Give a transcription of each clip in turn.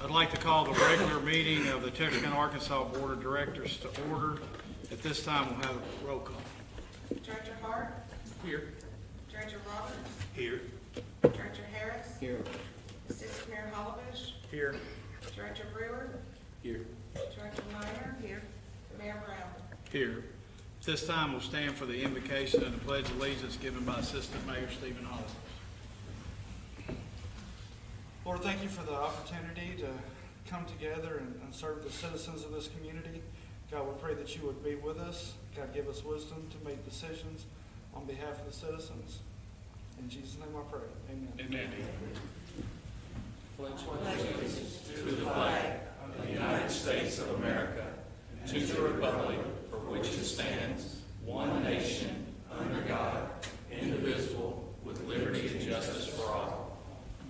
I'd like to call the regular meeting of the Texarkana, Arkansas Board of Directors to order. At this time, we'll have a roll call. Director Hart? Here. Director Roberts? Here. Director Harris? Here. Assistant Mayor Hollowbush? Here. Director Brewer? Here. Director Minor? Here. Mayor Brown? Here. At this time, we'll stand for the invocation and the pledge of allegiance given by Assistant Mayor Stephen Hollis. Lord, thank you for the opportunity to come together and serve the citizens of this community. God, we pray that you would be with us. God, give us wisdom to make decisions on behalf of the citizens. In Jesus' name I pray. Amen. Amen.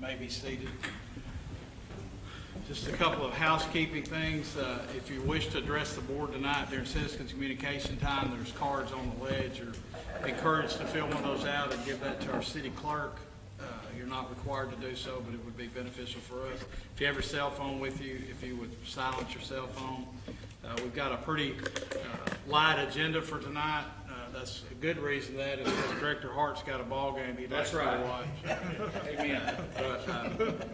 May be seated. Just a couple of housekeeping things. If you wish to address the board tonight during citizens communication time, there's cards on the ledge. You're encouraged to fill one of those out and give that to our city clerk. You're not required to do so, but it would be beneficial for us. If you have your cell phone with you, if you would silence your cell phone. We've got a pretty light agenda for tonight. That's a good reason that is because Director Hart's got a ball game he'd like to go watch. Amen. But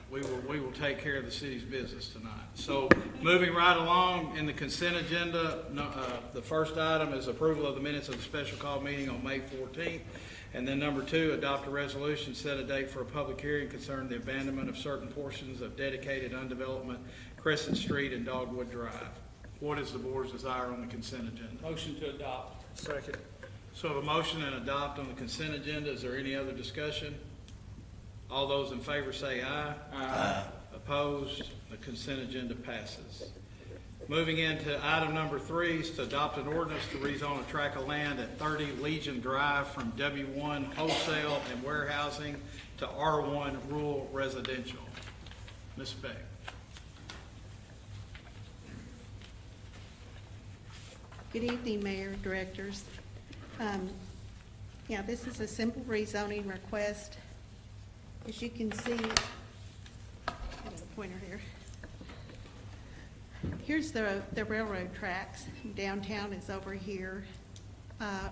we will take care of the city's business tonight. So moving right along in the consent agenda, the first item is approval of the minutes of the special call meeting on May 14th. And then number 2, adopt a resolution, set a date for a public hearing concerning the abandonment of certain portions of dedicated undevelopment Crescent Street and Dogwood Drive. What is the board's desire on the consent agenda? Motion to adopt. Second. So have a motion and adopt on the consent agenda. Is there any other discussion? All those in favor say aye. Aye. Opposed? The consent agenda passes. Moving into item number 3 is to adopt an ordinance to rezone a tract of land at 30 Legion Drive from W1 wholesale and warehousing to R1 rural residential. Ms. Beck. Good evening, Mayor, Directors. Yeah, this is a simple rezoning request. As you can see, I got a pointer here. Here's the railroad tracks. Downtown is over here.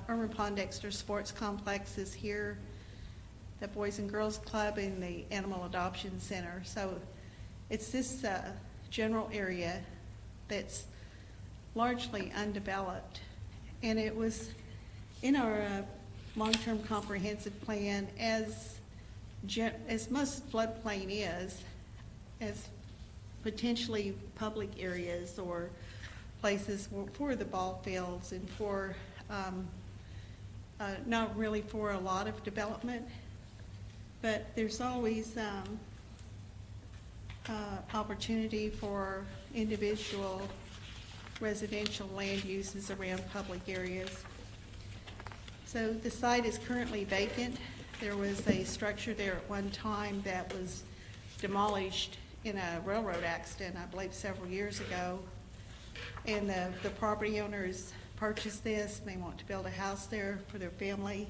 Irma Pondexter Sports Complex is here. The Boys and Girls Club and the Animal Adoption Center. So it's this general area that's largely undeveloped, and it was in our long-term comprehensive plan as most floodplain is, as potentially public areas or places for the ball fields and for not really for a lot of development, but there's always opportunity for individual residential land uses around public areas. So the site is currently vacant. There was a structure there at one time that was demolished in a railroad accident, I believe several years ago. And the property owners purchased this, and they want to build a house there for their family.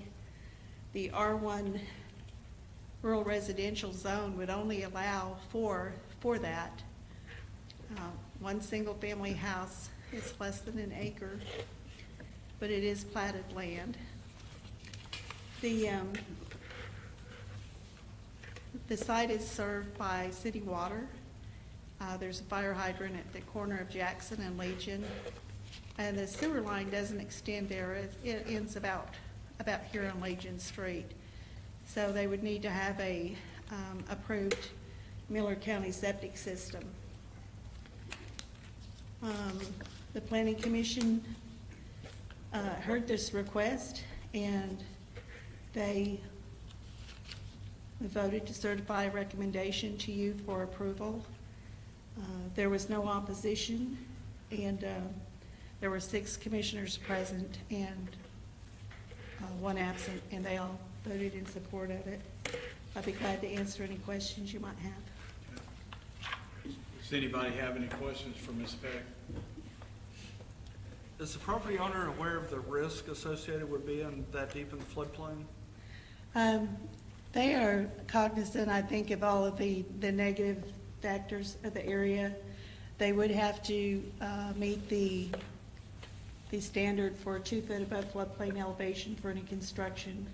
The R1 rural residential zone would only allow for that. One single family house is less than an acre, but it is platted land. The site is served by city water. There's a fire hydrant at the corner of Jackson and Legion, and the sewer line doesn't extend there. It ends about here on Legion Street. So they would need to have a approved Miller County septic system. The Planning Commission heard this request, and they voted to certify a recommendation to you for approval. There was no opposition, and there were 6 commissioners present and 1 absent, and they all voted in support of it. I'd be glad to answer any questions you might have. Does anybody have any questions for Ms. Beck? Is the property owner aware of the risk associated with being that deep in the floodplain? They are cognizant, I think, of all of the negative factors of the area. They would have to meet the standard for 2 foot above floodplain elevation for any construction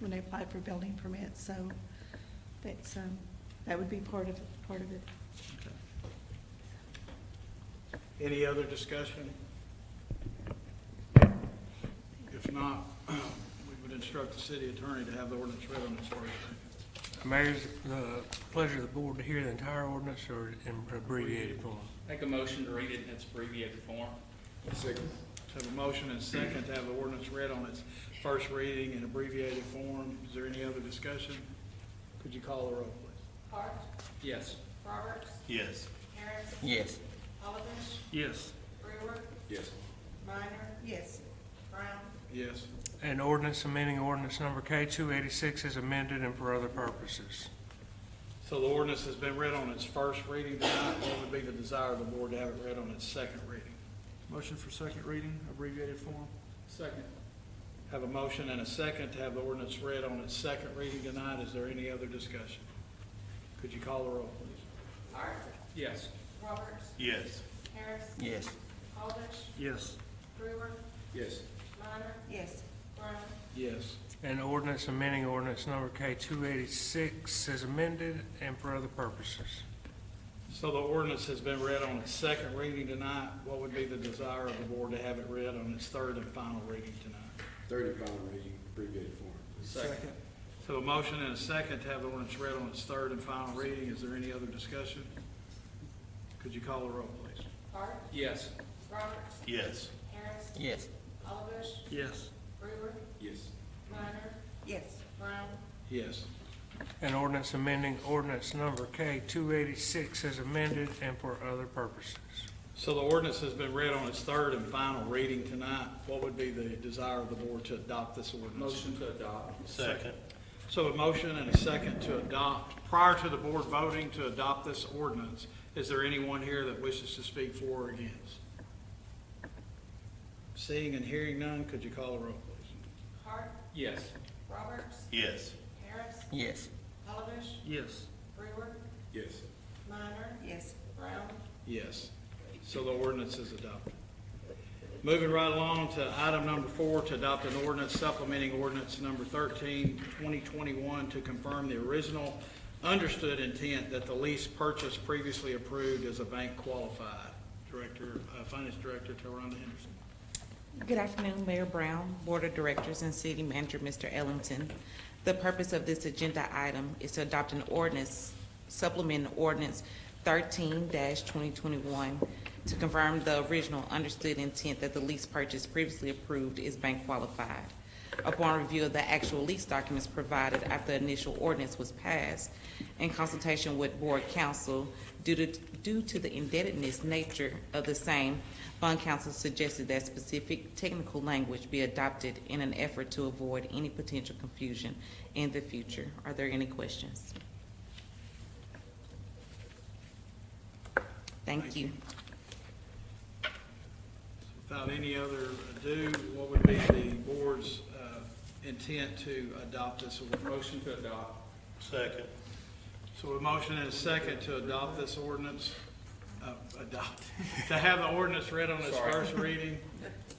when they apply for building permits, so that's, that would be part of it. Any other discussion? If not, we would instruct the city attorney to have the ordinance read on its first reading. Mayor, is it the pleasure of the board to hear the entire ordinance or in abbreviated form? Make a motion to read it in its abbreviated form. Second. Have a motion and second to have the ordinance read on its first reading in abbreviated form. Is there any other discussion? Could you call the roll, please? Hart, Yes. Roberts, Yes. Harris, Yes. Holovich, Yes. Brewer, Yes. Minor. Yes. Brown, Yes. An ordinance amending ordinance number K 286 is amended and for other purposes. So the ordinance has been read on its first reading tonight. What would be the desire of the board to have it read on its second reading? Motion for second reading, abbreviated form. Second. Have a motion and a second to have the ordinance read on its second reading tonight. Is there any other discussion? Could you call the roll, please? Hart, Yes. Roberts, Yes. Harris, Yes. Holovich, Yes. Brewer, Yes. Minor. Yes. Brown, Yes. An ordinance amending ordinance number K 286 is amended and for other purposes. So the ordinance has been read on its second reading tonight. What would be the desire of the board to have it read on its third and final reading tonight? Third and final reading, abbreviated form. Second. So a motion and a second to have the ordinance read on its third and final reading. Is there any other discussion? Could you call the roll, please? Hart, Yes. Roberts, Yes. Harris, Yes. Holovich, Yes. Brewer, Yes. Minor. Yes. Brown, Yes. An ordinance amending ordinance number K 286 is amended and for other purposes. So the ordinance has been read on its third and final reading tonight. What would be the desire of the board to adopt this ordinance? Motion to adopt. Second. So a motion and a second to adopt. Prior to the board voting to adopt this ordinance, is there anyone here that wishes to speak for or against? Seeing and hearing none, could you call the roll, please? Hart, Yes. Roberts, Yes. Harris, Yes. Holovich, Yes. Brewer, Yes. Minor. Yes. Brown, Yes. So the ordinance is adopted. Moving right along to item number 4, to adopt an ordinance supplementing ordinance number 13, 2021, to confirm the original understood intent that the lease purchase previously approved is a bank qualified. Finance Director Taronda Henderson. Good afternoon, Mayor Brown, Board of Directors, and City Manager, Mr. Ellington. The purpose of this agenda item is to adopt an ordinance, supplement ordinance 13-2021, to confirm the original understood intent that the lease purchase previously approved is bank qualified. Upon review of the actual lease documents provided after the initial ordinance was passed, in consultation with Board Counsel, due to the indebtedness nature of the same, Bond Counsel suggested that specific technical language be adopted in an effort to avoid any potential confusion in the future. Are there any questions? Thank you. Without any other ado, what would be the board's intent to adopt this ordinance? Motion to adopt. Second. So a motion and a second to adopt this ordinance, to have the ordinance read on its Sorry. first reading.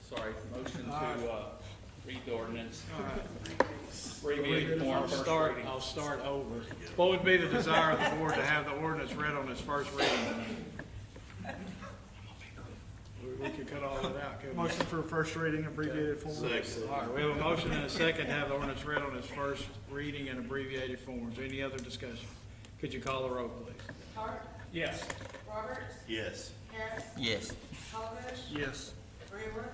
Sorry, motion All right. to, read the ordinance. All right. Abbreviated form, first reading. I'll start over. What would be the desire of the board to have the ordinance read on its first reading? We could cut all that out, couldn't we? Motion for first reading, abbreviated form. Second. All right, we have a motion and a second to have the ordinance read on its first reading in abbreviated form. Is there any other discussion? Could you call the roll, please? Hart, Yes. Roberts, Yes. Harris, Yes. Holovich, Yes. Brewer,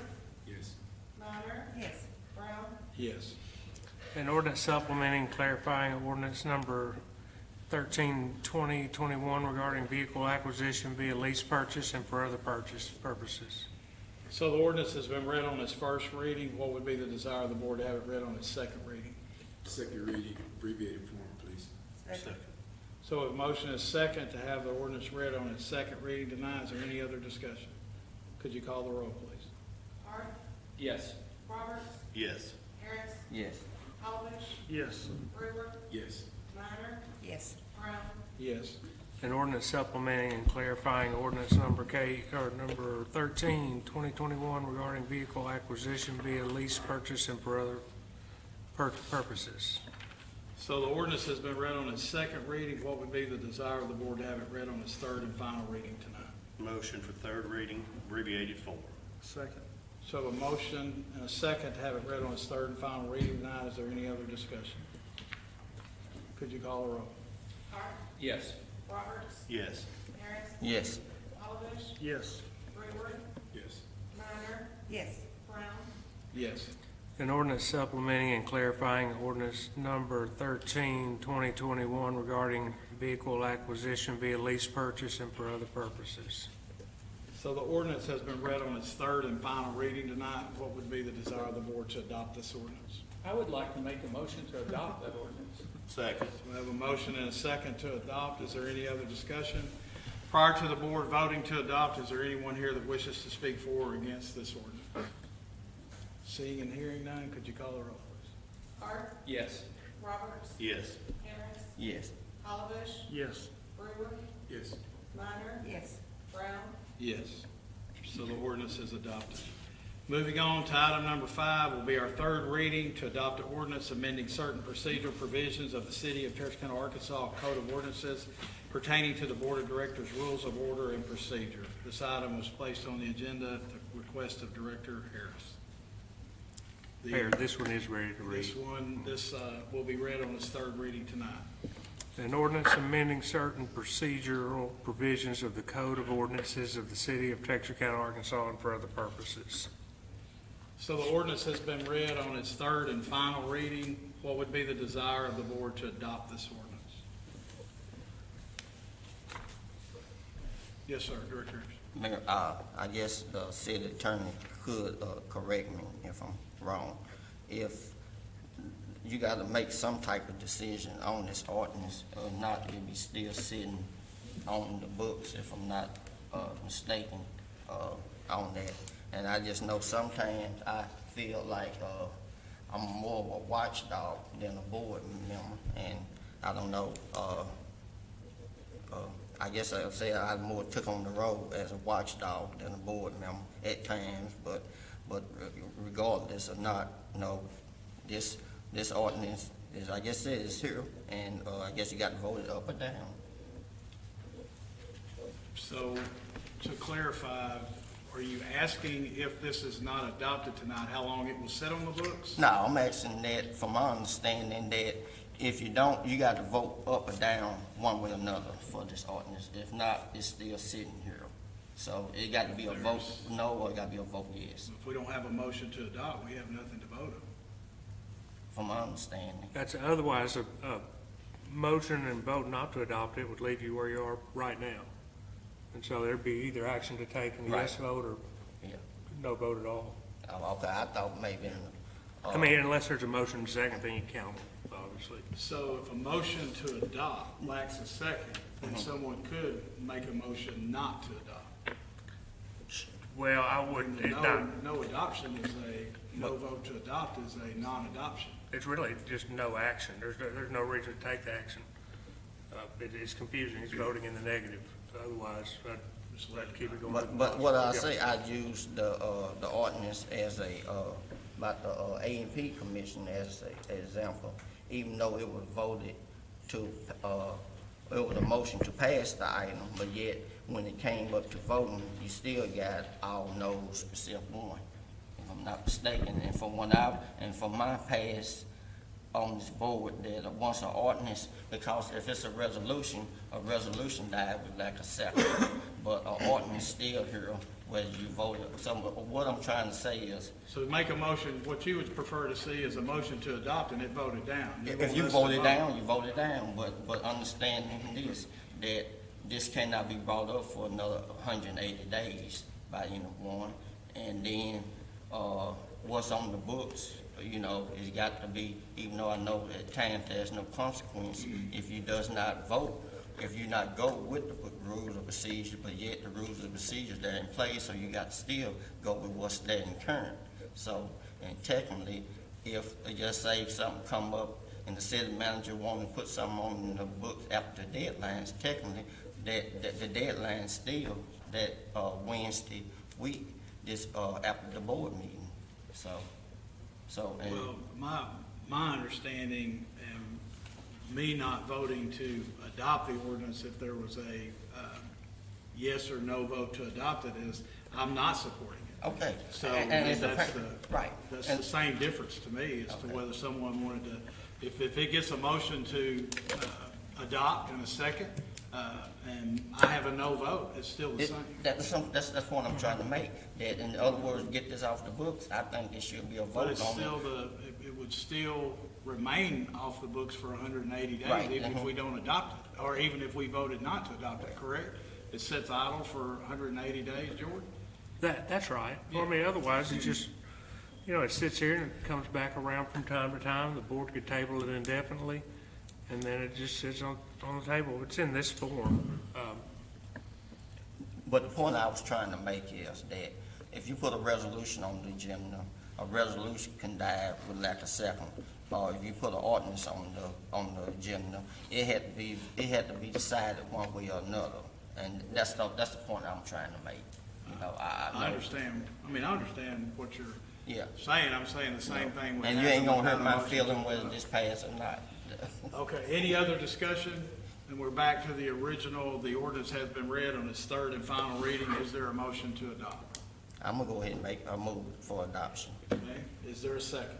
Yes. Minor. Yes. Brown, Yes. An ordinance supplementing clarifying ordinance number 13-2021 regarding vehicle acquisition via lease purchase and for other purposes. So the ordinance has been read on its first reading. What would be the desire of the board to have it read on its second reading? Second reading, abbreviated form, please. Second. So a motion is second to have the ordinance read on its second reading tonight. Is there any other discussion? Could you call the roll, please? Hart, Yes. Roberts, Yes. Harris, Yes. Holovich, Yes. Brewer, Yes. Minor. Yes. Brown, Yes. An ordinance supplementing and clarifying ordinance number 13, 2021 regarding vehicle acquisition via lease purchase and for other purposes. So the ordinance has been read on its second reading. What would be the desire of the board to have it read on its third and final reading tonight? Motion for third reading, abbreviated form. Second. So a motion and a second to have it read on its third and final reading tonight. Is there any other discussion? Could you call the roll? Hart, Yes. Roberts, Yes. Harris, Yes. Olivish, Yes. Brewer, Yes. Minor. Yes. Brown, Yes. An ordinance supplementing and clarifying ordinance number 13, 2021 regarding vehicle acquisition via lease purchase and for other purposes. So the ordinance has been read on its third and final reading tonight. What would be the desire of the board to adopt this ordinance? I would like to make a motion to adopt that ordinance. Second. We have a motion and a second to adopt. Is there any other discussion? Prior to the board voting to adopt, is there anyone here that wishes to speak for or against this ordinance? Seeing and hearing none, could you call the roll, please? Hart, Yes. Roberts, Yes. Harris, Yes. Olivish, Yes. Brewer, Yes. Minor. Yes. Brown, Yes. So the ordinance is adopted. Moving on to item number 5 will be our third reading to adopt an ordinance amending certain procedural provisions of the City of Texarkana, Arkansas Code of Ordinances pertaining to the Board of Directors' Rules of Order and Procedure. This item was placed on the agenda at the request of Director Harris. Mayor, this one is ready to read. This will be read on its third reading tonight. An ordinance amending certain procedural provisions of the Code of Ordinances of the City of Texarkana, Arkansas, and for other purposes. So the ordinance has been read on its third and final reading. What would be the desire of the board to adopt this ordinance? Yes, sir, Director Harris. Mayor, I guess the city attorney could correct me if I'm wrong. If you gotta make some type of decision on this ordinance, or not, it'll be still sitting on the books, if I'm not mistaken, on that. And I just know sometimes I feel like I'm more of a watchdog than a board member, and I don't know, I guess I would say I more took on the role as a watchdog than a board member at times, but regardless or not, no, this ordinance is, I guess it is here, and I guess you got to vote it up or down. So to clarify, are you asking if this is not adopted tonight, how long it will sit on the books? No, I'm asking that, from my understanding, that if you don't, you got to vote up or down one way or another for this ordinance. If not, it's still sitting here. So it got to be a vote no, or it got to be a vote yes, If we don't have a motion to adopt, we have nothing to vote on. from my understanding. That's otherwise a motion and vote not to adopt it would leave you where you are right now. And so there'd be either action to take and a yes vote or Yeah. no vote at all. Oh, okay, I thought maybe. I mean, unless there's a motion and second, then you count it, obviously. So if a motion to adopt lacks a second, then someone could make a motion not to adopt. Well, I wouldn't, No adoption is no vote to adopt is a non-adoption. it's really just no action. There's no reason to take the action. It's confusing. It's voting in the negative. Otherwise, I'd keep it going. But what I say, I use the ordinance as about the A&P Commission as an example, even though it was voted to, it was a motion to pass the item, but yet when it came up to voting, you still got all no's except one, if I'm not mistaken. And from my past on this board, that once an ordinance, because if it's a resolution died with like a second, but an ordinance still here, whether you voted. So what I'm trying to say is, So to make a motion, what you would prefer to see is a motion to adopt and it voted down. if you vote it down, you vote it down, but understanding this, that this cannot be brought up for another 180 days by anyone. And then, what's on the books, it's got to be, even though I know that at times there's no consequence, if you does not vote, if you not go with the rules of procedure, but yet the rules of procedure that are in place, so you got to still go with what's there in current. So, and technically, if, just say something come up and the city manager want to put something on the books after the deadlines, technically, that the deadline still that, Wednesday week, this, after the board meeting, and. Well, my understanding, and me not voting to adopt the ordinance, if there was a yes or no vote to adopt it, is I'm not supporting it. Okay. So And it's the that's fact- the, right. that's And- the same difference to me as to Okay. whether someone wanted to, if it gets a motion to adopt in a second, and I have a no vote, it's still the same. That's the point I'm trying to make, that in other words, get this off the books, I think it should be a But vote it's on still it. it would still remain off the books for 180 days, Right, even if uh-huh. we don't adopt it, or even if we voted not to adopt it, correct? It sits idle for 180 days, Jordan? That's right. Well, I mean, otherwise, it just, you know, it sits here and it comes back around from time to time. The board could table it indefinitely, and then it just sits on the table. It's in this form. But the point I was trying to make is that if you put a resolution on the agenda, a resolution can die with lack of second. Or if you put an ordinance on the agenda, it had to be decided one way or another. And that's the point I'm trying to make. You know, I I know. understand, I understand what you're Yeah. saying, I'm saying the same thing. with And you that, ain't gonna without hurt a my motion to feeling whether adopt. this pass or not. Okay, any other discussion? And we're back to the original, the ordinance has been read on its third and final reading. Is there a motion to adopt? I'm gonna go ahead and make a move for adoption. Okay, is there a second?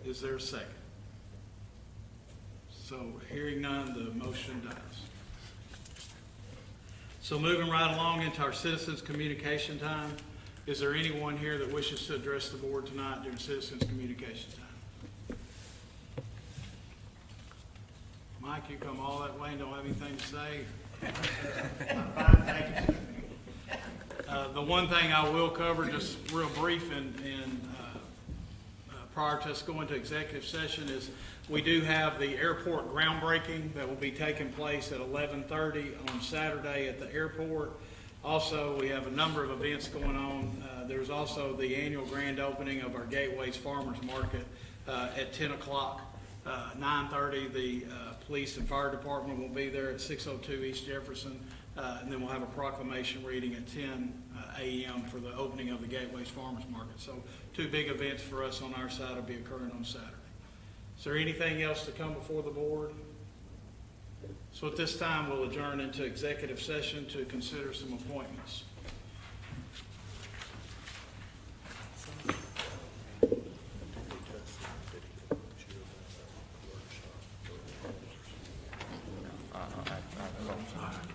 Is there a second? So hearing none, the motion dies. So moving right along into our citizens' communication time, is there anyone here that wishes to address the board tonight during citizens' communication time? Mike, you come all that way and don't have anything to say? The one thing I will cover, just real brief and prior to us going to executive session, is we do have the airport groundbreaking that will be taking place at 11:30 on Saturday at the airport. Also, we have a number of events going on. There's also the annual grand opening of our Gateways Farmers Market at 10 o'clock. 9:30, the police and fire department will be there at 602 East Jefferson. And then we'll have a proclamation reading at 10 a.m. for the opening of the Gateways Farmers Market. So two big events for us on our side will be occurring on Saturday. Is there anything else to come before the board? So at this time, we'll adjourn into executive session to consider some appointments. I